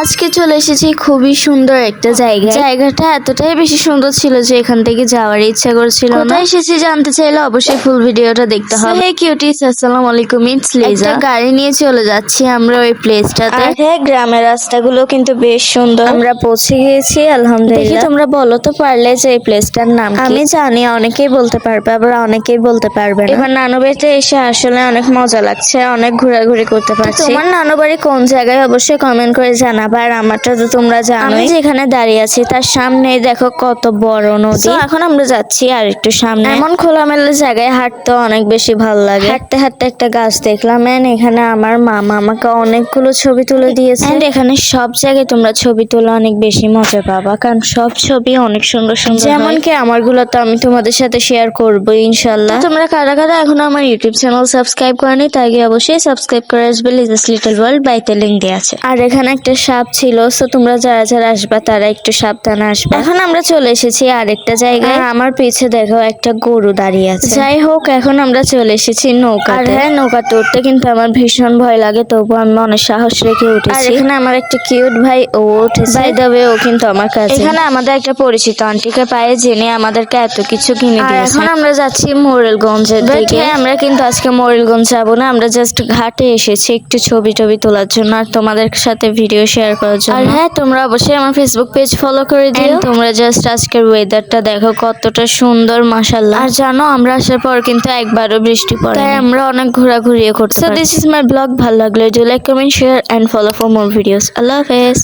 আজকে চলে এসেছি খুবই সুন্দর একটা জায়গায়। জায়গাটা এতটাই বেশি সুন্দর ছিল যে এখান থেকে যাওয়ার ইচ্ছা করছিল না। কোথায় এসেছি জানতে চাইলে অবশ্যই ফুল ভিডিওটা দেখতে হবে। হে কিউটিস, আসসালামু আলাইকুম, ইটস লিজা। একটা গাড়ি নিয়ে চলে যাচ্ছি আমরা ওই প্লেসটাতে। আর হ্যাঁ, গ্রামের রাস্তাগুলো কিন্তু বেশ সুন্দর। আমরা পৌঁছে গিয়েছি আলহামদুলিল্লাহ। দেখি তোমরা বলো তো পারলে যে এই প্লেসটার নাম কি? আমি জানি অনেকেই বলতে পারবে, আবার অনেকেই বলতে পারবে না। এবার নানু বাড়িতে এসে আসলে অনেক মজা লাগছে, অনেক ঘোরাঘুরি করতে পারছি। তোমার নানু বাড়ি কোন জায়গায় অবশ্যই কমেন্ট করে জানাবা। আর আমারটা তো তোমরা জানো, আমি যেখানে দাঁড়িয়ে আছি তার সামনে দেখো কত বড় নদী। এখন আমরা যাচ্ছি আর একটু সামনে। এমন খোলামেলা জায়গায় হাঁটতে অনেক বেশি ভালো লাগে। হাঁটতে হাঁটতে একটা গাছ দেখলাম, এন্ড এখানে আমার মামা আমাকে অনেকগুলো ছবি তুলে দিয়েছে। এন্ড এখানে সব জায়গায় তোমরা ছবি তুলে অনেক বেশি মজা পাবা, কারণ সব ছবি অনেক সুন্দর সুন্দর। যেমনকি আমারগুলো তো আমি তোমাদের সাথে শেয়ার করবো ইনশাল্লাহ। তোমরা কারা কারা এখনো আমার ইউটিউব চ্যানেল সাবস্ক্রাইব করনি তাই অবশ্যই সাবস্ক্রাইব করে আসবে। লিজাস লিটল ওয়ার্ল্ড বাইতে লিংক দেওয়া আছে। আর এখানে একটা সাপ ছিল, সো তোমরা যারা যারা আসবা তারা একটু সাবধানে আসবে। এখন আমরা চলে এসেছি আরেকটা জায়গায়। আমার পিছে দেখো একটা গরু দাঁড়িয়ে আছে। যাই হোক, এখন আমরা চলে এসেছি নৌকা। আর হ্যাঁ, নৌকাতে উঠতে কিন্তু আমার ভীষণ ভয় লাগে, তবু আমি অনেক সাহস রেখে উঠেছি। আর এখানে আমার একটা কিউট ভাই ও উঠেছে। বাই দ্য ওয়ে, ও কিন্তু আমার কাছে। এখানে আমাদের একটা পরিচিত আন্টিকে পায়ে জেনে আমাদেরকে এত কিছু কিনে দিয়েছে। এখন আমরা যাচ্ছি মোরেলগঞ্জের দিকে। আমরা কিন্তু আজকে মোরেলগঞ্জ যাবো না, আমরা জাস্ট ঘাটে এসেছি একটু ছবি টবি তোলার জন্য আর তোমাদের সাথে ভিডিও শেয়ার করার জন্য। আর হ্যাঁ, তোমরা অবশ্যই আমার ফেসবুক পেজ ফলো করে দিও। তোমরা জাস্ট আজকের ওয়েদারটা দেখো কতটা সুন্দর, মাশাআল্লাহ। আর জানো, আমরা আসার পর কিন্তু একবারও বৃষ্টি পড়ে, তাই আমরা অনেক ঘোরাঘুরিও করতে পারি। So this is my blog. ভালো লাগলে do like, comment, share and follow for more videos. আল্লাহ হাফেজ।